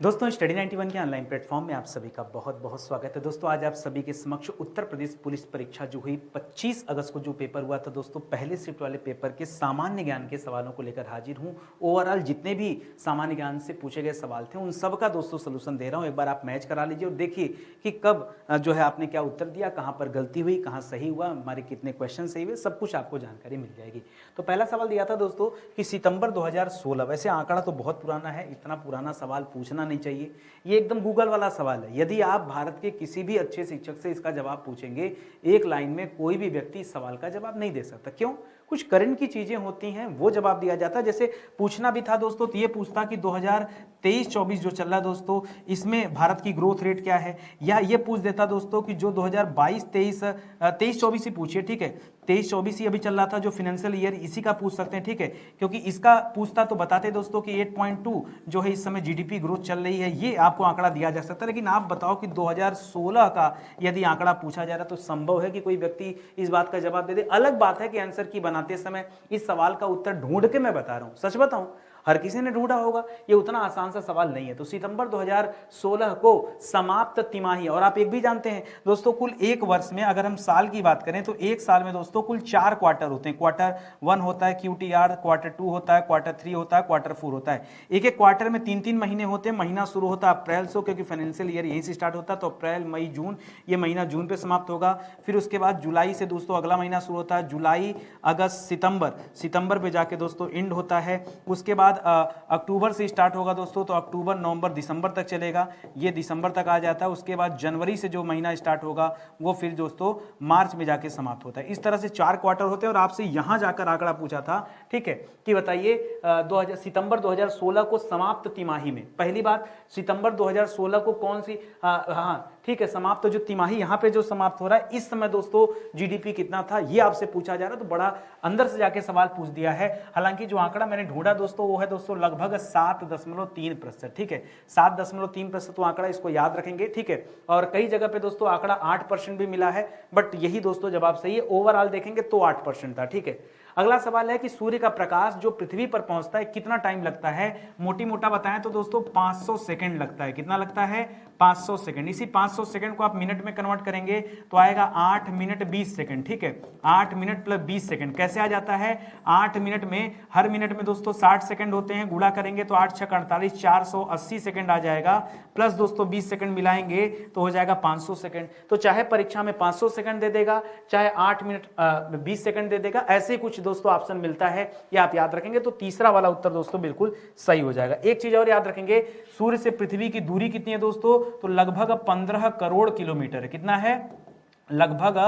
दोस्तों स्टडी 91 के online platform में आप सभी का बहुत बहुत स्वागत है। दोस्तों आज आप सभी के समक्ष उत्तर प्रदेश पुलिस परीक्षा जो हुई 25 अगस्त को जो पेपर हुआ था दोस्तों, पहले शिफ्ट वाले पेपर के सामान्य ज्ञान के सवालों को लेकर हाजिर हूं। ओवरऑल जितने भी सामान्य ज्ञान से पूछे गए सवाल थे उन सब का दोस्तों सोल्यूशन दे रहा हूं। एक बार आप मैच करा लीजिए और देखिए कि कब जो है आपने क्या उत्तर दिया, कहाँ पर गलती हुई, कहाँ सही हुआ, हमारे कितने क्वेश्चन सही हुए, सब कुछ आपको जानकारी मिल जाएगी। तो पहला सवाल दिया था दोस्तों कि सितंबर 2016, वैसे आंकड़ा तो बहुत पुराना है, इतना पुराना सवाल पूछना नहीं चाहिए, ये एकदम गूगल वाला सवाल है। यदि आप भारत के किसी भी अच्छे शिक्षक से इसका जवाब पूछेंगे, एक लाइन में कोई भी व्यक्ति इस सवाल का जवाब नहीं दे सकता। क्यों? कुछ करंट की चीजें होती हैं वो जवाब दिया जाता है। जैसे पूछना भी था दोस्तों तो ये पूछता कि 2023-24 जो चल रहा है दोस्तों, इसमें भारत की ग्रोथ रेट क्या है, या ये पूछ देता दोस्तों कि जो 2022-23 ही पूछिए, ठीक है, 23-24 ही अभी चल रहा था जो फाइनेंशियल ईयर, इसी का पूछ सकते हैं, ठीक है, क्योंकि इसका पूछता तो बताते दोस्तों कि 8.2 जो है इस समय जीडीपी ग्रोथ चल रही है, ये आपको आंकड़ा दिया जा सकता है। लेकिन आप बताओ कि 2016 का यदि आंकड़ा पूछा जा रहा है तो संभव है कि कोई व्यक्ति इस बात का जवाब दे दे। अलग बात है कि आंसर की बनाते समय इस सवाल का उत्तर ढूंढ के मैं बता रहा हूं, सच बताऊं हर किसी ने ढूंढा होगा, ये उतना आसान सा सवाल नहीं है। तो सितंबर 2016 को समाप्त तिमाही, और आप एक भी जानते हैं दोस्तों, कुल एक वर्ष में अगर हम साल की बात करें तो एक साल में दोस्तों कुल 4 क्वार्टर होते हैं। क्वार्टर 1 होता है QTR, क्वार्टर 2 होता है, क्वार्टर 3 होता है, क्वार्टर 4 होता है। एक एक क्वार्टर में 3-3 महीने होते हैं। महीना शुरू होता है अप्रैल से, क्योंकि फाइनेंशियल ईयर यहीं से स्टार्ट होता है, तो अप्रैल मई जून, ये महीना जून पे समाप्त होगा। फिर उसके बाद जुलाई से दोस्तों अगला महीना शुरू होता है, जुलाई अगस्त सितंबर पे जाके दोस्तों एंड होता है। उसके बाद अक्टूबर से स्टार्ट होगा दोस्तों, तो अक्टूबर नवंबर दिसंबर तक चलेगा, ये दिसंबर तक आ जाता है। उसके बाद जनवरी से जो महीना स्टार्ट होगा वो फिर दोस्तों मार्च में जाके समाप्त होता है। इस तरह से 4 क्वार्टर होते हैं। और आपसे यहां जाकर आंकड़ा पूछा था, ठीक है, कि बताइए सितंबर 2016 को समाप्त तिमाही में, पहली बात सितंबर 2016 को कौन सी, हाँ ठीक है, समाप्त जो तिमाही यहां पे जो समाप्त हो रहा है, इस समय दोस्तों जीडीपी कितना था ये आपसे पूछा जा रहा है। तो बड़ा अंदर से जाके सवाल पूछ दिया है। हालांकि जो आंकड़ा मैंने ढूंढा दोस्तों वो है दोस्तों लगभग 7.3%, ठीक है, 7.3% तो आंकड़ा, इसको याद रखेंगे, ठीक है। और कई जगह पे दोस्तों आंकड़ा 8% भी मिला है, बट यही दोस्तों जवाब सही है। ओवरऑल देखेंगे तो 8% था, ठीक है। अगला सवाल है कि सूर्य का प्रकाश जो पृथ्वी पर पहुंचता है कितना टाइम लगता है, मोटी मोटा बताएं तो दोस्तों 500 सेकंड लगता है। कितना लगता है? 500 सेकंड। इसी 500 सेकंड को आप मिनट में कन्वर्ट करेंगे तो आएगा 8 मिनट 20 सेकंड, ठीक है। 8 मिनट प्लस 20 सेकंड कैसे आ जाता है? 8 मिनट में, हर मिनट में दोस्तों 60 सेकंड होते हैं, गुणा करेंगे तो 8 6 48, 480 सेकंड आ जाएगा, प्लस दोस्तों 20 सेकंड मिलाएंगे तो हो जाएगा 500 सेकंड। तो चाहे परीक्षा में 500 सेकंड दे देगा, चाहे 8 मिनट 20 सेकंड दे देगा, ऐसे कुछ दोस्तों ऑप्शन मिलता है, ये आप याद रखेंगे। तो तीसरा वाला उत्तर दोस्तों बिल्कुल सही हो जाएगा। एक चीज और याद रखेंगे, सूर्य से पृथ्वी की दूरी कितनी है दोस्तों? तो लगभग 15 करोड़ किलोमीटर है। कितना है? लगभग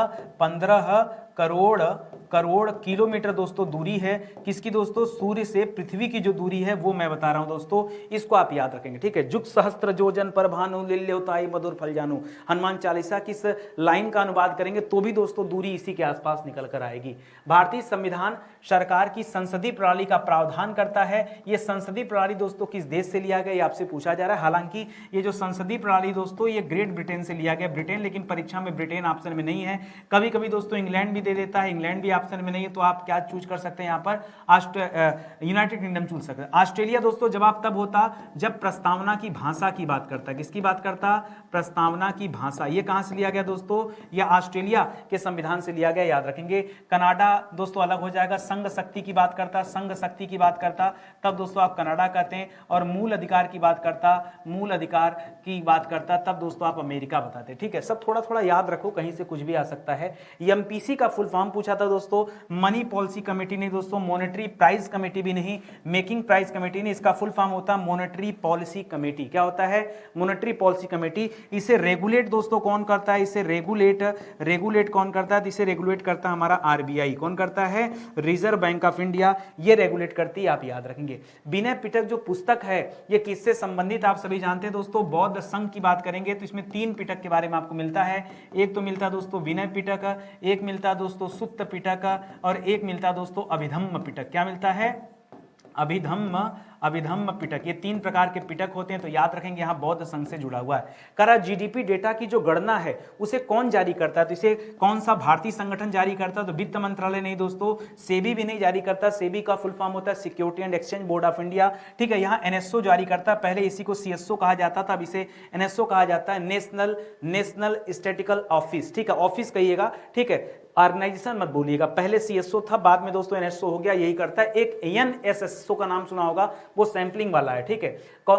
15 करोड़ किलोमीटर दोस्तों दूरी है। किसकी दोस्तों? सूर्य से पृथ्वी की जो दूरी है वो मैं बता रहा हूं दोस्तों, इसको आप याद रखेंगे, ठीक है। जुग सहस्त्र जोजन पर भानु लिल्योताई मधुर फल जानू, हनुमान चालीसा की इस लाइन का अनुवाद करेंगे तो भी दोस्तों दूरी इसी के आसपास निकल कर आएगी। भारतीय संविधान सरकार की संसदीय प्रणाली का प्रावधान करता है। ये संसदीय प्रणाली दोस्तों किस देश से लिया गया, ये आपसे पूछा जा रहा है। हालांकि ये जो संसदीय प्रणाली दोस्तों ये ग्रेट ब्रिटेन से लिया गया, ब्रिटेन, लेकिन परीक्षा में ब्रिटेन ऑप्शन में नहीं है। कभी कभी दोस्तों इंग्लैंड भी दे देता है, इंग्लैंड भी ऑप्शन में नहीं है, तो आप क्या चूज कर सकते हैं यहाँ पर? यूनाइटेड किंगडम चूज सकते हैं। ऑस्ट्रेलिया दोस्तों जवाब तब होता जब प्रस्तावना की भाषा की बात करता। किसकी बात करता? प्रस्तावना की भाषा। ये कहां से लिया गया दोस्तों? यह ऑस्ट्रेलिया के संविधान से लिया गया, याद रखेंगे। कनाडा दोस्तों अलग हो जाएगा, संघ शक्ति की बात करता, संघ शक्ति की बात करता, तब दोस्तों आप कनाडा कहते हैं। और मूल अधिकार की बात करता, मूल अधिकार की बात करता, तब दोस्तों आप अमेरिका बताते, ठीक है। सब थोड़ा थोड़ा याद रखो, कहीं से कुछ भी आ सकता है। एमपीसी का फुल फॉर्म पूछा था दोस्तों, मनी पॉलिसी कमेटी नहीं दोस्तों, मॉनेटरी प्राइस कमेटी भी नहीं, मेकिंग प्राइस कमेटी नहीं, इसका फुल फॉर्म होता है मॉनेटरी पॉलिसी कमेटी। क्या होता है? Monetary policy committee. इसे रेगुलेट दोस्तों कौन करता है? इसे रेगुलेट कौन करता है? तो इसे रेगुलेट करता है हमारा आरबीआई। कौन करता है? रिजर्व बैंक ऑफ इंडिया, ये रेगुलेट करती है, आप याद रखेंगे। विनय पिटक जो पुस्तक है ये किससे संबंधित आप सभी जानते हैं दोस्तों, बौद्ध संघ की बात करेंगे तो इसमें 3 पिटक के बारे में आपको मिलता है। एक तो मिलता है दोस्तों विनय पिटक, एक मिलता है दोस्तों सुत्त पिटक, और एक मिलता है दोस्तों अभिधम्म पिटक। क्या मिलता है? अभिधम्म, अभिधम्म पिटक, ये 3 प्रकार के पिटक होते हैं, तो याद रखेंगे यहाँ बौद्ध संघ से जुड़ा हुआ है। करा जीडीपी डेटा की जो गणना है उसे कौन जारी करता है, तो इसे कौन सा भारतीय संगठन जारी करता है, तो वित्त मंत्रालय नहीं दोस्तों, सेबी भी नहीं जारी करता। सेबी का फुल फॉर्म होता है security and exchange board of India, ठीक है। यहाँ एनएसओ जारी करता है, पहले इसी को सीएसओ कहा जाता था, अब इसे एनएसओ कहा जाता है, नेशनल स्टैटिस्टिकल ऑफिस, ठीक है, ऑफिस कहिएगा, ठीक है, ऑर्गेनाइजेशन मत बोलिएगा। पहले सीएसओ था, बाद में दोस्तों एनएसओ हो गया, यही करता है। एक एनएसएसओ का नाम सुना होगा, वो सैंपलिंग वाला है, ठीक है,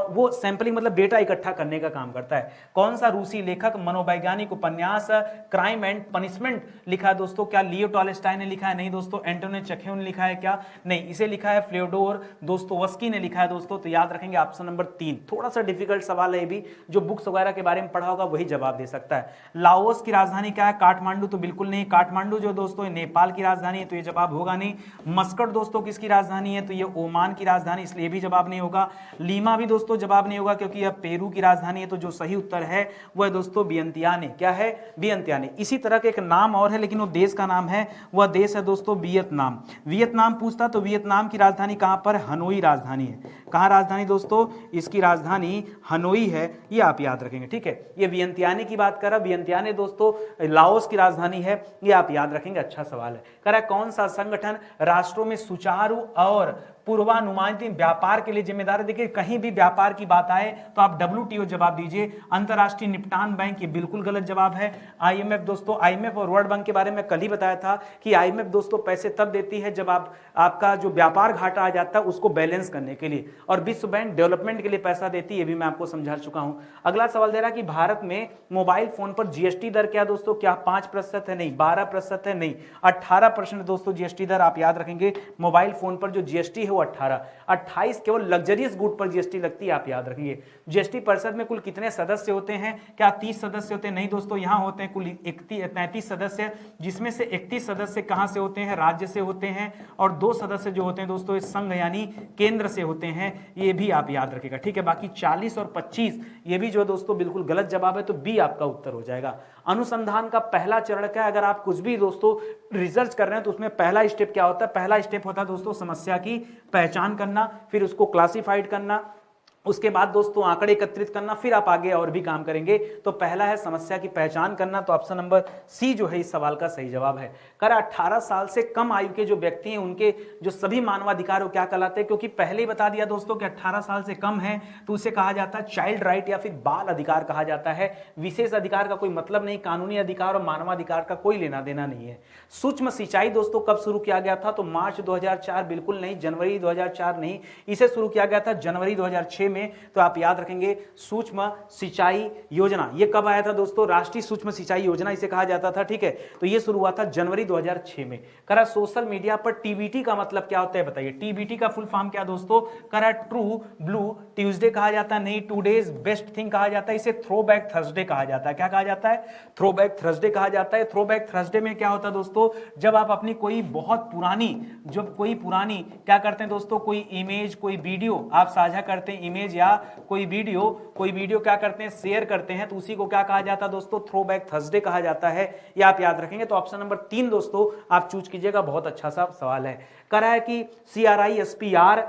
वो सैंपलिंग मतलब डेटा इकट्ठा करने का काम करता है। कौन सा रूसी लेखक मनोवैज्ञानिक उपन्यास क्राइम एंड पनिशमेंट लिखा है दोस्तों, क्या लियो टॉल्स्टॉय ने लिखा है, नहीं दोस्तों। एंटोनियो चेखोव ने लिखा है क्या, नहीं, इसे लिखा है फ्योदोर दोस्तोयेव्स्की ने लिखा है दोस्तों। तो याद रखेंगे ऑप्शन नंबर 3। थोड़ा सा डिफिकल्ट सवाल है, भी जो बुक्स वगैरह के बारे में पढ़ा होगा वही जवाब दे सकता है। लाओस की राजधानी क्या है, काठमांडू, तो बिल्कुल नहीं। काठमांडू जो दोस्तों नेपाल की राजधानी है, तो ये जवाब होगा नहीं। मस्कट दोस्तों किसकी राजधानी है, तो ये ओमान की राजधानी, इसलिए भी जवाब नहीं होगा। लीमा भी दोस्तों जवाब नहीं होगा, क्योंकि यह पेरू की राजधानी है। तो जो सही उत्तर है वह दोस्तों वियंतियाने, क्या है, वियंतियाने। इसी तरह का एक नाम और है, लेकिन वो देश का नाम है, वह देश है दोस्तों वियतनाम। वियतनाम पूछता तो वियतनाम की राजधानी कहां पर, हनोई राजधानी है। कहां राजधानी दोस्तों, इसकी राजधानी हनोई है, ये आप याद रखेंगे, ठीक है। ये वियंतियाने की बात कर रहा, वियंतियाने दोस्तों लाओस की राजधानी है, ये आप याद रखेंगे। अच्छा सवाल है, कह रहा है कौन सा संगठन राष्ट्रों में सुचारू और पूर्वानुमानित व्यापार के लिए जिम्मेदार है। देखिए कहीं भी व्यापार की बात आए तो आप WTO जवाब दीजिए। अंतरराष्ट्रीय निपटान बैंक, ये बिल्कुल गलत जवाब है। IMF दोस्तों, IMF और वर्ल्ड बैंक के बारे में कल ही बताया था कि IMF दोस्तों पैसे तब देती है जब आपका जो व्यापार घाटा आ जाता है उसको बैलेंस करने के लिए, और विश्व बैंक डेवलपमेंट के लिए पैसा देती है, ये भी मैं आपको समझा चुका हूं। अगला सवाल दे रहा कि भारत में मोबाइल फोन पर GST दर क्या दोस्तों, क्या 5% है, नहीं। 12% है, नहीं। 18% दोस्तों GST दर, आप याद रखेंगे। मोबाइल फोन पर जो GST है वो 18, 28 केवल लग्जरियस गुड पर GST लगती है, आप याद रखेंगे। GST परिषद में कुल कितने सदस्य होते हैं, क्या 30 सदस्य होते हैं, नहीं दोस्तों, यहां होते हैं कुल 33 सदस्य, जिसमें से 31 सदस्य कहां से होते हैं, राज्य से होते हैं, और 2 सदस्य जो होते हैं दोस्तों इस संघ यानी केंद्र से होते हैं, ये भी आप याद रखेगा, ठीक है। बाकी 40 और 25 ये भी जो दोस्तों बिल्कुल गलत जवाब है, तो बी आपका उत्तर हो जाएगा। अनुसंधान का पहला चरण क्या है, अगर आप कुछ भी दोस्तों रिसर्च कर रहे हैं तो उसमें पहला स्टेप क्या होता है, पहला स्टेप होता है दोस्तों समस्या की पहचान करना, फिर उसको क्लासिफाइड करना, उसके बाद दोस्तों आंकड़े एकत्रित करना, फिर आप आगे और भी काम करेंगे। तो पहला है समस्या की पहचान करना, तो ऑप्शन नंबर सी जो है इस सवाल का सही जवाब है। कर 18 साल से कम आयु के जो व्यक्ति हैं उनके जो सभी मानवाधिकार वो क्या कहलाते हैं, क्योंकि पहले ही बता दिया दोस्तों कि 18 साल से कम है तो उसे कहा जाता है चाइल्ड राइट या फिर बाल अधिकार कहा जाता है। विशेष अधिकार का कोई मतलब नहीं, कानूनी अधिकार और मानवाधिकार का कोई लेना देना नहीं है। सूक्ष्म सिंचाई दोस्तों कब शुरू किया गया था, तो मार्च 2004, बिल्कुल नहीं, जनवरी 2004 नहीं, इसे शुरू किया गया था जनवरी 2006 में। तो आप याद रखेंगे सूक्ष्म सिंचाई योजना, ये कब आया था दोस्तों, राष्ट्रीय सूक्ष्म सिंचाई योजना इसे कहा जाता था, ठीक है। तो ये शुरू हुआ था जनवरी 2006 में। करा सोशल मीडिया पर TBT का मतलब क्या होता है बताइए, TBT का फुल फॉर्म क्या दोस्तों, करा ट्रू ब्लू ट्यूसडे कहा जाता है, नहीं, टुडेज बेस्ट थिंग कहा जाता है, इसे थ्रोबैक थर्सडे कहा जाता है। क्या कहा जाता है, थ्रोबैक थर्सडे कहा जाता है। थ्रोबैक थर्सडे में क्या होता है दोस्तों, जब आप अपनी कोई बहुत पुरानी, जब कोई पुरानी क्या करते हैं दोस्तों, कोई इमेज कोई वीडियो आप साझा करते हैं, इमेज या कोई वीडियो क्या करते हैं, शेयर करते हैं, तो उसी को क्या कहा जाता है दोस्तों, थ्रोबैक थर्सडे कहा जाता है। ये आप याद रखेंगे। तो ऑप्शन नंबर 3 दोस्तों आप चूज कीजिएगा, बहुत अच्छा सा सवाल है। कह रहा है कि CRISPR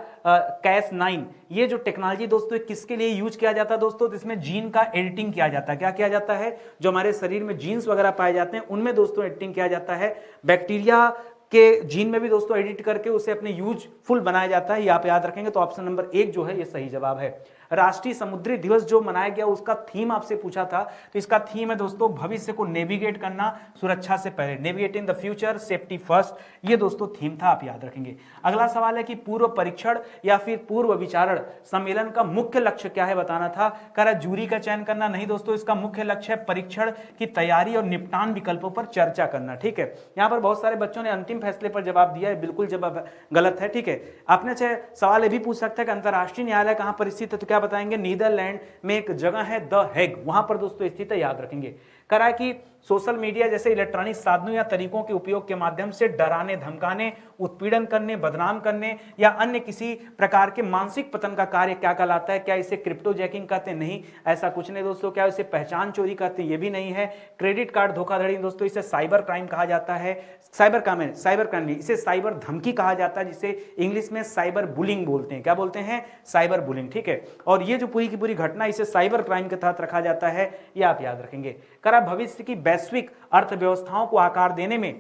Cas9 ये जो टेक्नोलॉजी दोस्तों किसके लिए यूज किया जाता है दोस्तों, तो इसमें जीन का एडिटिंग किया जाता है। क्या किया जाता है, जो हमारे शरीर में जीन्स वगैरह पाए जाते हैं उनमें दोस्तों एडिटिंग किया जाता है। बैक्टीरिया के जीन में भी दोस्तों एडिट करके उसे अपने यूजफुल बनाया जाता है, ये आप याद रखेंगे। तो ऑप्शन नंबर 1 जो है ये सही जवाब है। राष्ट्रीय समुद्री दिवस जो मनाया गया उसका थीम आपसे पूछा था, तो इसका थीम है दोस्तों भविष्य को नेविगेट करना सुरक्षा से पहले, navigating the future safety first, ये दोस्तों थीम था, आप याद रखेंगे। अगला सवाल है कि पूर्व परीक्षण या फिर पूर्व विचारण सम्मेलन का मुख्य लक्ष्य क्या है बताना था। कह रहा जूरी का चयन करना, नहीं दोस्तों, इसका मुख्य लक्ष्य है परीक्षण की तैयारी और निपटान विकल्पों पर चर्चा करना, ठीक है। यहाँ पर बहुत सारे बच्चों ने अंतिम फैसले पर जवाब दिया है, बिल्कुल जवाब गलत है, ठीक है। आपने सवाल ये भी पूछ सकता है कि अंतरराष्ट्रीय न्यायालय कहां पर स्थित है, तो क्या बताएंगे, नीदरलैंड में एक जगह है द हेग, वहां पर दोस्तों स्थित है, याद रखेंगे। करा कि सोशल मीडिया जैसे इलेक्ट्रॉनिक साधनों या तरीकों के उपयोग के माध्यम से डराने, धमकाने, उत्पीड़न करने, बदनाम करने या अन्य किसी प्रकार के मानसिक पतन का कार्य क्या कहलाता है? क्या इसे क्रिप्टो जैकिंग कहते हैं? नहीं, ऐसा कुछ नहीं दोस्तों। क्या इसे पहचान चोरी कहते हैं? ये भी नहीं है। क्रेडिट कार्ड धोखाधड़ी दोस्तों, इसे साइबर क्राइम कहा जाता है। साइबर क्राइम नहीं, इसे साइबर धमकी कहा जाता है, जिसे इंग्लिश में साइबर बुलिंग बोलते हैं। क्या बोलते हैं? साइबर बुलिंग, ठीक है। और ये जो पूरी की पूरी घटना, इसे साइबर क्राइम के तहत रखा जाता है, ये आप याद रखेंगे। कर भविष्य की वैश्विक अर्थव्यवस्थाओं को आकार देने में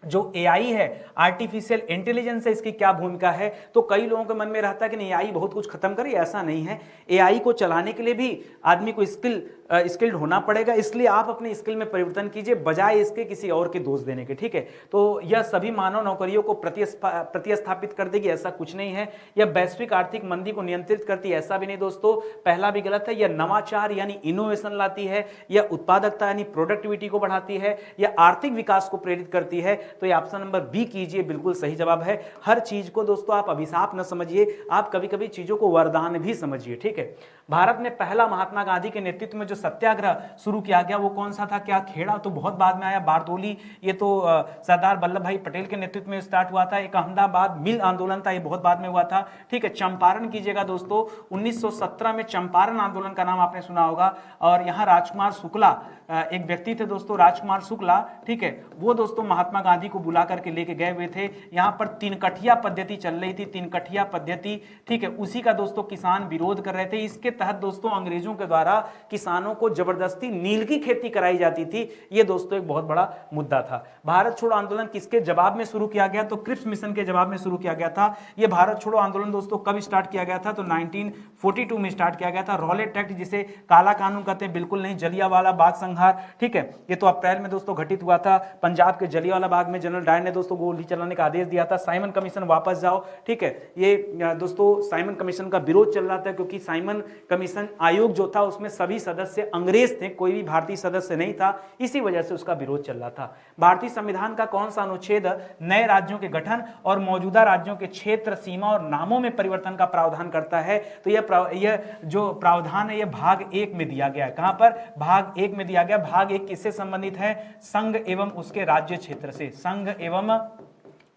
जो एआई है, आर्टिफिशियल इंटेलिजेंस है, इसकी क्या भूमिका है? तो कई लोगों के मन में रहता है कि नहीं एआई बहुत कुछ खत्म करे, ऐसा नहीं है। एआई को चलाने के लिए भी आदमी को स्किल्ड होना पड़ेगा, इसलिए आप अपने स्किल में परिवर्तन कीजिए बजाय इसके किसी और के दोष देने के, ठीक है। तो यह सभी मानव नौकरियों को प्रतिस्थापित कर देगी, ऐसा कुछ नहीं है। यह वैश्विक आर्थिक मंदी को नियंत्रित करती है, ऐसा भी नहीं दोस्तों, पहला भी गलत है। यह नवाचार यानी इनोवेशन लाती है, यह उत्पादकता यानी प्रोडक्टिविटी को बढ़ाती है, यह आर्थिक विकास को प्रेरित करती है। तो ये ऑप्शन नंबर बी कीजिए, बिल्कुल सही जवाब है। हर चीज को दोस्तों आप अभिशाप न समझिए, आप कभी कभी चीजों को वरदान भी समझिए, ठीक है। भारत में पहला महात्मा गांधी के नेतृत्व में जो सत्याग्रह शुरू किया गया वो कौन सा था? क्या खेड़ा तो बहुत बाद में आया, बारदोली ये तो सरदार वल्लभ भाई पटेल के नेतृत्व में स्टार्ट हुआ था। एक अहमदाबाद मिल आंदोलन था, ये बहुत बाद में हुआ था, ठीक है। चंपारण कीजिएगा दोस्तों, 1917 में चंपारण आंदोलन का नाम आपने सुना होगा। और यहाँ राजकुमार शुक्ला एक व्यक्ति थे दोस्तों, राजकुमार शुक्ला, ठीक है, वो दोस्तों महात्मा गांधी को बुला करके लेके गए हुए थे। यहाँ पर तीन कठिया पद्धति चल रही थी, तीन कठिया पद्धति, ठीक है, उसी का दोस्तों किसान विरोध कर रहे थे। इसके तहत दोस्तों अंग्रेजों के द्वारा किसानों को जबरदस्ती नील की खेती कराई जाती थी, ये दोस्तों एक बहुत बड़ा मुद्दा था। भारत छोड़ो आंदोलन किसके जवाब में शुरू किया गया? तो क्रिप्स मिशन के जवाब में शुरू किया गया था। ये भारत छोड़ो आंदोलन दोस्तों कब स्टार्ट किया गया था? तो 1942 में स्टार्ट किया गया था। रॉलेट एक्ट जिसे काला कानून कहते हैं, बिल्कुल नहीं, जलियांवाला बाग संहार, ठीक है, ये तो अप्रैल में दोस्तों घटित हुआ था। पंजाब के जलियांवाला बाग में जनरल डायर ने दोस्तों गोली चलाने का आदेश दिया था। साइमन कमीशन वापस जाओ, ठीक है, ये दोस्तों साइमन कमीशन का विरोध चल रहा था, क्योंकि साइमन कमीशन आयोग जो था उसमें सभी सदस्य अंग्रेज थे, कोई भी भारतीय सदस्य नहीं था, इसी वजह से उसका विरोध चल रहा था। भारतीय संविधान का कौन सा अनुच्छेद नए राज्यों के गठन और मौजूदा राज्यों के क्षेत्र, सीमा और नामों में परिवर्तन का प्रावधान करता है? तो यह जो प्रावधान है यह भाग 1 में दिया गया है। कहां पर? भाग 1 में दिया गया। भाग 1 किससे संबंधित है? संघ एवं उसके राज्य क्षेत्र से, संघ एवं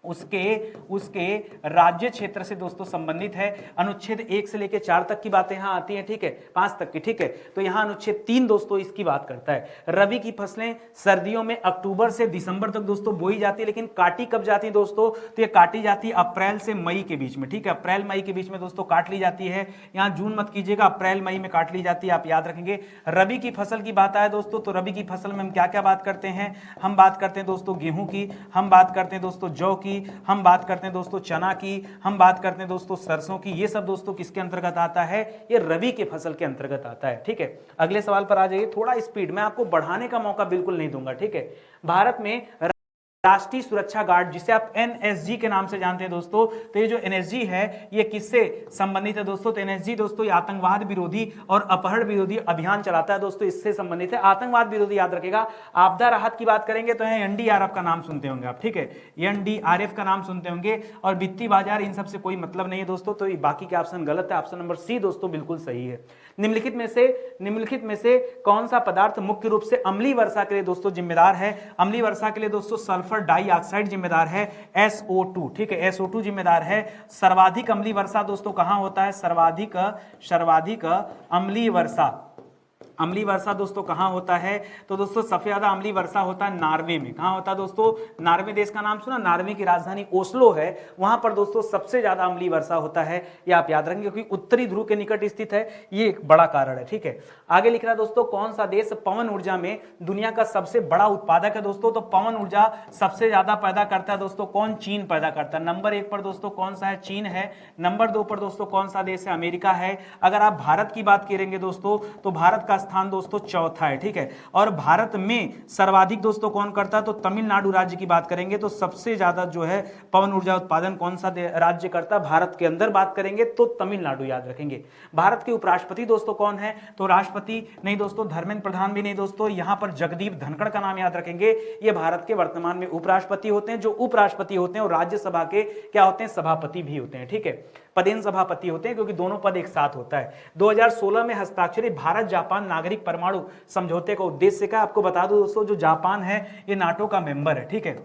उसके राज्य क्षेत्र से दोस्तों संबंधित है। अनुच्छेद 1 से लेकर 4 तक की बातें यहां आती हैं, ठीक है, 5 तक की, ठीक है। तो यहां अनुच्छेद 3 दोस्तों इसकी बात करता है। रबी की फसलें सर्दियों में अक्टूबर से दिसंबर तक दोस्तों बोई जाती है, लेकिन काटी कब जाती है दोस्तों? तो ये काटी जाती है अप्रैल से मई के बीच में, ठीक है, अप्रैल मई के बीच में दोस्तों काट ली जाती है। यहां जून मत कीजिएगा, अप्रैल मई में काट ली जाती है, आप याद रखेंगे। रबी की फसल की बात आए दोस्तों, तो रबी की फसल में हम क्या क्या बात करते हैं? हम बात करते हैं दोस्तों गेहूं की, हम बात करते हैं दोस्तों जौ की, हम बात करते हैं दोस्तों चना की, हम बात करते हैं दोस्तों सरसों की। ये सब दोस्तों किसके अंतर्गत आता है? ये रबी के फसल के अंतर्गत आता है, ठीक है। अगले सवाल पर आ जाइए, थोड़ा स्पीड में आपको बढ़ाने का मौका बिल्कुल नहीं दूंगा, ठीक है। भारत में राष्ट्रीय सुरक्षा गार्ड जिसे आप एनएसजी के नाम से जानते हैं दोस्तों, तो ये जो एनएसजी है ये किससे संबंधित है दोस्तों? तो एनएसजी दोस्तों ये आतंकवाद विरोधी और अपहरण विरोधी अभियान चलाता है दोस्तों, इससे संबंधित है। आतंकवाद विरोधी याद रखेगा। आपदा राहत की बात करेंगे तो एनडीआरएफ का नाम सुनते होंगे आप, ठीक है, एनडीआरएफ का नाम सुनते होंगे। और वित्तीय बाजार इन सबसे कोई मतलब नहीं है दोस्तों, तो बाकी के ऑप्शन गलत है। ऑप्शन नंबर सी दोस्तों बिल्कुल सही है। निम्नलिखित में से कौन सा पदार्थ मुख्य रूप से अम्लीय वर्षा के लिए दोस्तों जिम्मेदार है? अम्लीय वर्षा के लिए दोस्तों सल्फर डाइऑक्साइड जिम्मेदार है, SO2, ठीक है, SO2 जिम्मेदार है। सर्वाधिक अम्लीय वर्षा दोस्तों कहां होता है? सर्वाधिक अम्लीय वर्षा दोस्तों कहां होता है? तो दोस्तों सबसे ज्यादा अम्लीय वर्षा होता है नॉर्वे में। कहां होता है दोस्तों? नॉर्वे देश का नाम सुना? नॉर्वे की राजधानी ओस्लो है, वहां पर दोस्तों सबसे ज्यादा अम्लीय वर्षा होता है, ये आप याद रखेंगे, क्योंकि उत्तरी ध्रुव के निकट स्थित है, ये एक बड़ा कारण है, ठीक है। आगे लिख रहा है दोस्तों, कौन सा देश पवन ऊर्जा में दुनिया का सबसे बड़ा उत्पादक है दोस्तों? तो पवन ऊर्जा सबसे ज्यादा पैदा करता है दोस्तों कौन? चीन पैदा करता है। नंबर 1 पर दोस्तों कौन सा है? चीन है। नंबर 2 पर दोस्तों कौन सा देश है? अमेरिका है। अगर आप भारत की बात करेंगे दोस्तों तो भारत का स्थान दोस्तों चौथा है, ठीक है। और भारत में सर्वाधिक दोस्तों कौन करता है? तो तमिलनाडु राज्य की बात करेंगे तो सबसे ज्यादा जो है पवन ऊर्जा उत्पादन कौन सा राज्य करता है? भारत के अंदर बात करेंगे तो तमिलनाडु, याद रखेंगे। भारत के उपराष्ट्रपति दोस्तों कौन है? तो राष्ट्रपति नहीं दोस्तों, धर्मेंद्र प्रधान भी नहीं दोस्तों, यहां पर जगदीप धनखड़ का नाम याद रखेंगे। ये भारत के वर्तमान में उपराष्ट्रपति होते हैं। जो उपराष्ट्रपति होते हैं और राज्यसभा के क्या होते हैं? सभापति भी होते हैं, ठीक है। पदेन सभापति होते हैं, क्योंकि दोनों पद एक साथ होता है। 2016 में हस्ताक्षरित भारत जापान नागरिक परमाणु समझौते का उद्देश्य का आपको बता दूं दोस्तों, जो जापान है ये नाटो का मेंबर है, ठीक है,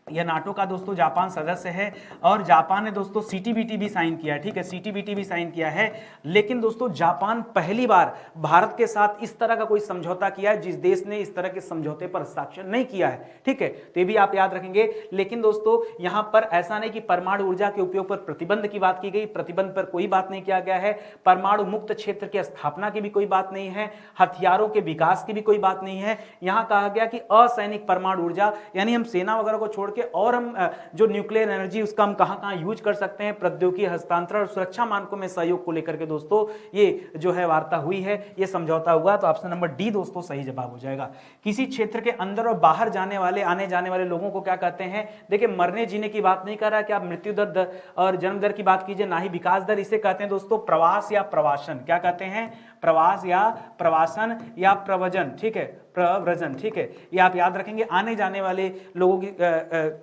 यह नाटो का दोस्तों जापान सदस्य है और जापान ने दोस्तों सीटीबीटी भी साइन किया है, ठीक है, सीटीबीटी भी साइन किया है। लेकिन दोस्तों जापान पहली बार भारत के साथ इस तरह का कोई समझौता किया है जिस देश ने इस तरह के समझौते पर हस्ताक्षर नहीं किया है, ठीक है, तो ये भी आप याद रखेंगे। लेकिन दोस्तों यहां पर ऐसा नहीं कि परमाणु ऊर्जा के उपयोग पर प्रतिबंध की बात की गई, प्रतिबंध पर कोई बात नहीं किया गया है, परमाणु मुक्त क्षेत्र की स्थापना की भी कोई बात नहीं है, हथियारों के विकास की भी कोई बात नहीं है। यहां कहा गया कि असैनिक परमाणु ऊर्जा, यानी हम सेना वगैरह को छोड़ और हम जो न्यूक्लियर एनर्जी उसका हम कहां-कहां यूज कर सकते हैं, प्रौद्योगिकी हस्तांतरण और सुरक्षा मानकों में सहयोग को लेकर के दोस्तों ये जो है वार्ता हुई है, ये समझौता हुआ। तो ऑप्शन नंबर डी दोस्तों सही जवाब हो जाएगा। किसी क्षेत्र के अंदर और बाहर जाने वाले आने जाने वाले लोगों को क्या कहते हैं? देखिए मरने जीने की बात नहीं कर रहा है कि आप मृत्यु दर और जन्म दर की बात कीजिए, ना ही विकास दर। इसे कहते हैं दोस्तों प्रवास या प्रवासन। क्या कहते हैं? प्रवास या प्रवासन या प्रव्रजन, ठीक है, प्रव्रजन, ठीक है, ये आप याद रखेंगे। आने जाने वाले लोगों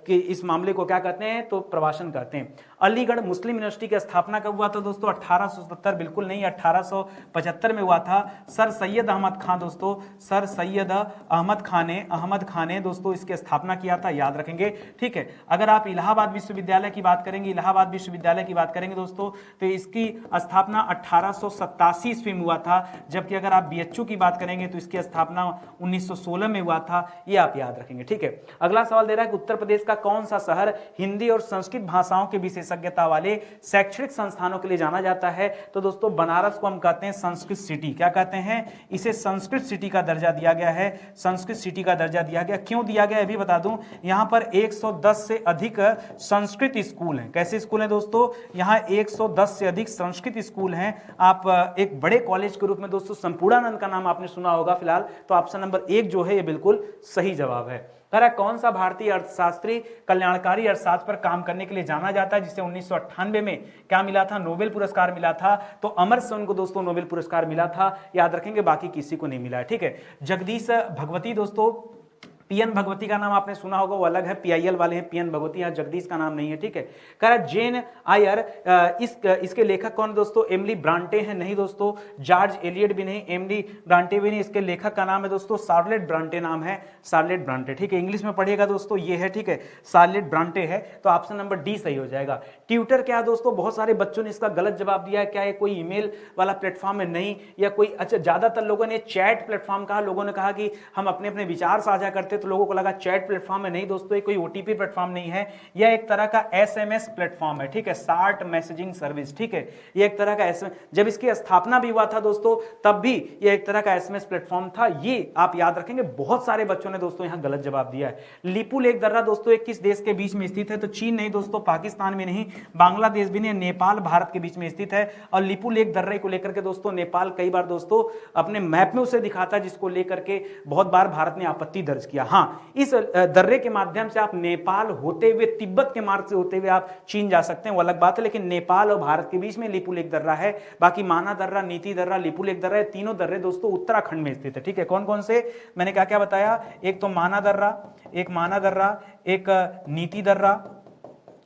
की इस मामले को क्या कहते हैं? तो प्रवासन कहते हैं। अलीगढ़ मुस्लिम यूनिवर्सिटी की स्थापना कब हुआ था दोस्तों? 1877 बिल्कुल नहीं, 1875 में हुआ था। सर सैयद अहमद खान दोस्तों, सर सैयद अहमद खान ने दोस्तों इसकी स्थापना किया था, याद रखेंगे, ठीक है। अगर आप इलाहाबाद विश्वविद्यालय की बात करेंगे, इलाहाबाद विश्वविद्यालय की बात करेंगे दोस्तों, तो इसकी स्थापना 1887 ईस्वी में हुआ था। जबकि अगर आप बीएचयू की बात करेंगे तो इसकी स्थापना 1916 में हुआ था, ये आप याद रखेंगे, ठीक है। अगला सवाल दे रहा है कि उत्तर प्रदेश का कौन सा शहर हिंदी और संस्कृत भाषाओं के विशेषज्ञता वाले शैक्षणिक संस्थानों के लिए जाना जाता है? तो दोस्तों बनारस को हम कहते हैं संस्कृत सिटी। क्या कहते हैं? इसे संस्कृत सिटी का दर्जा दिया गया है, संस्कृत सिटी का दर्जा दिया गया। क्यों दिया गया ये भी बता दूं, यहां पर 110 से अधिक संस्कृत स्कूल हैं। कैसे स्कूल हैं दोस्तों? यहां 110 से अधिक संस्कृत स्कूल हैं। आप एक बड़े कॉलेज के रूप में दोस्तों संपूर्णानंद का नाम आपने सुना होगा फिलहाल, तो ऑप्शन नंबर 1 जो है ये बिल्कुल सही जवाब है। कौन सा भारतीय अर्थशास्त्री कल्याणकारी अर्थशास्त्र पर काम करने के लिए जाना जाता है, जिसे 1998 में क्या मिला था? नोबेल पुरस्कार मिला था। तो अमर्त्य सेन को दोस्तों नोबेल पुरस्कार मिला था, याद रखेंगे, बाकी किसी को नहीं मिला है, ठीक है। जगदीश भगवती दोस्तों, पीएन भगवती का नाम आपने सुना होगा, वो अलग है, पीआईएल वाले हैं, पीएन भगवती, यहाँ जगदीश का नाम नहीं है, ठीक है। कह रहा जेन आयर, इसके लेखक कौन दोस्तों? एमिली ब्रांटे हैं? नहीं दोस्तों। जॉर्ज एलियट भी नहीं, एमिली ब्रांटे भी नहीं। इसके लेखक का नाम है दोस्तों शार्लेट ब्रांटे, नाम है शार्लेट ब्रांटे, ठीक है। इंग्लिश में पढ़िएगा दोस्तों, ये है, ठीक है, शार्लेट ब्रांटे है। तो ऑप्शन नंबर डी सही हो जाएगा। ट्विटर क्या है दोस्तों? बहुत सारे बच्चों ने इसका गलत जवाब दिया है। क्या ये कोई ईमेल वाला प्लेटफॉर्म है? नहीं। या कोई, अच्छा, ज्यादातर लोगों ने चैट प्लेटफॉर्म कहा। लोगों ने कहा कि हम अपने अपने विचार साझा करते, तो लोगों को लगा चैट प्लेटफॉर्म है। नहीं दोस्तों, ये कोई ओटीपी प्लेटफॉर्म नहीं है, यह एक तरह का एसएमएस प्लेटफॉर्म है, ठीक है, शार्ट मैसेजिंग सर्विस, ठीक है। ये एक तरह का एसएमएस, जब इसकी स्थापना भी हुआ था दोस्तों, तब भी ये एक तरह का एसएमएस प्लेटफॉर्म था। ये आप याद रखेंगे। बहुत सारे बच्चों ने दोस्तों यहां गलत जवाब दिया है। लिपु लेक दर्रा दोस्तों एक किस देश के बीच में स्थित है? तो चीन नहीं दोस्तों, पाकिस्तान में नहीं, बांग्लादेश भी नहीं, नेपाल भारत के बीच में स्थित है। और लिपु लेक दर्रे को लेकर के दोस्तों नेपाल कई बार दोस्तों अपने मैप में उसे दिखाता है, जिसको लेकर के बहुत बार भारत ने आपत्ति दर्ज किया। हाँ, इस दर्रे के माध्यम से आप नेपाल होते हुए, तिब्बत के मार्ग से होते हुए आप चीन जा सकते हैं, वो अलग बात है। लेकिन नेपाल और भारत के बीच में लिपु लेक दर्रा है। बाकी माना दर्रा, नीति दर्रा, लिपु लेक दर्रा, तीनों दर्रे दोस्तों उत्तराखंड में स्थित है, ठीक है। कौन कौन से? मैंने क्या क्या बताया? एक तो माना दर्रा, एक नीति दर्रा,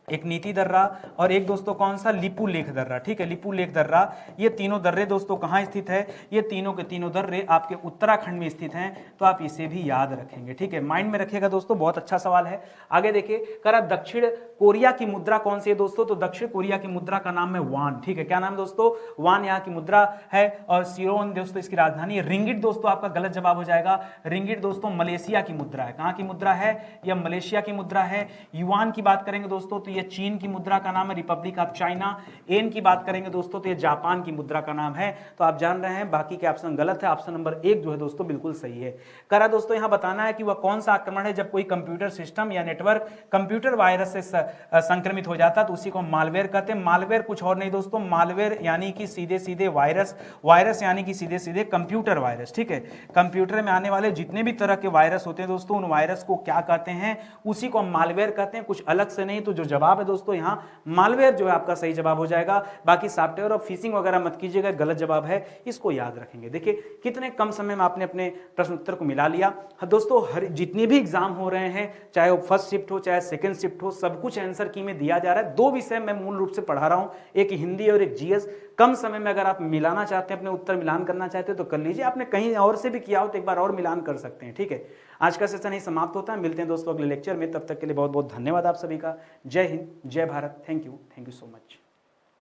एक नीति दर्रा, और एक दोस्तों कौन सा? लिपु लेक दर्रा, ठीक है, लिपु लेक दर्रा। ये तीनों दर्रे दोस्तों कहां स्थित है? ये तीनों के तीनों दर्रे आपके उत्तराखंड में स्थित हैं। तो आप इसे भी याद रखेंगे, ठीक है, माइंड में रखिएगा दोस्तों, बहुत अच्छा सवाल है। आगे देखिए, करा दक्षिण कोरिया की मुद्रा कौन सी है दोस्तों? तो दक्षिण कोरिया की मुद्रा का नाम है वान, ठीक है। क्या नाम दोस्तों? वान यहाँ की मुद्रा है। और सिरोन दोस्तों इसकी राजधानी है। रिंगिट दोस्तों आपका गलत जवाब हो जाएगा। रिंगिट दोस्तों मलेशिया की मुद्रा है। कहां की मुद्रा है? यह मलेशिया की मुद्रा है। युआन की बात करेंगे दोस्तों तो यह चीन की मुद्रा का नाम है, रिपब्लिक ऑफ चाइना। एन की बात करेंगे दोस्तों तो यह जापान की मुद्रा का नाम है। तो आप जान रहे हैं बाकी के ऑप्शन गलत है, ऑप्शन नंबर 1 जो है दोस्तों बिल्कुल सही है। करा दोस्तों यहां बताना है कि वह कौन सा आक्रमण है जब कोई कंप्यूटर सिस्टम या नेटवर्क कंप्यूटर वायरस से संक्रमित हो जाता है, तो उसी को मालवेयर कहते हैं। मालवेयर कुछ और नहीं दोस्तों, मालवेयर यानी कि सीधे सीधे वायरस, वायरस यानी कि सीधे सीधे कंप्यूटर वायरस, ठीक है। कंप्यूटर में आने वाले जितने भी तरह के वायरस होते हैं दोस्तों, उन वायरस को क्या कहते हैं? उसी को मालवेयर कहते हैं, कुछ अलग से नहीं। तो जो जवाब जवाब है दोस्तों यहाँ मालवेयर जो है आपका सही जवाब हो जाएगा। बाकी सॉफ्टवेयर और फिशिंग वगैरह मत कीजिएगा, गलत जवाब है, इसको याद रखेंगे। देखिए कितने कम समय में आपने अपने प्रश्न उत्तर को मिला लिया। हाँ दोस्तों, हर जितने भी एग्जाम हो रहे हैं, चाहे वो फर्स्ट शिफ्ट हो चाहे सेकंड शिफ्ट हो, सब कुछ आंसर की में दिया जा रहा है। 2 विषय मैं मूल रूप से पढ़ा रहा हूं, एक हिंदी और एक जीएस। कम समय में अगर आप मिलाना चाहते हैं, अपने उत्तर मिलान करना चाहते हैं तो कर लीजिए। आपने कहीं और से भी किया हो तो एक बार और मिलान कर सकते हैं। ठीक है, आज का सेशन ही समाप्त होता है। मिलते हैं दोस्तों अगले लेक्चर में, तब तक के लिए बहुत बहुत धन्यवाद आप सभी का। जय हिंद, जय Bharat. Thank you so much.